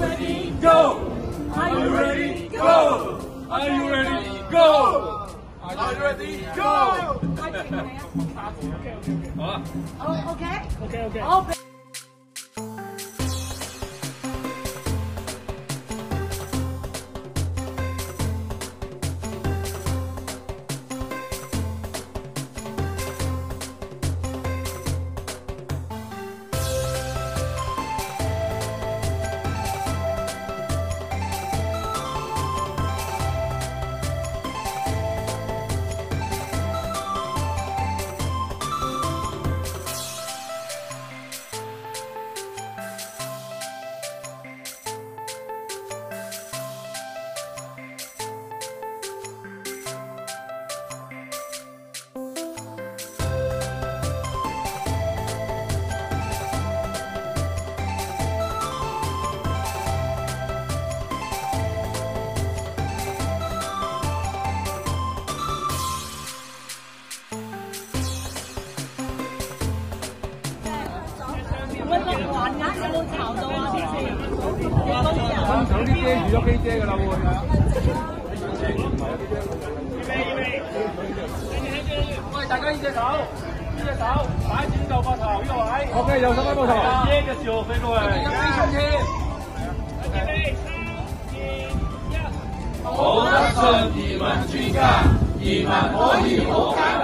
ready? Go! Are you ready? Go! Are you ready? Go! Are you ready? Go! 好啊。OK。喂，落環㗎，有冇巢到啊？之前有啲遮住咗機遮㗎啦喎。喂，大家呢隻手擺轉嚿膊頭呢個位。OK，右手擺膊頭。遮嘅時候飛過嚟。而家飛出添。好得信移民專家，移民可以好簡單。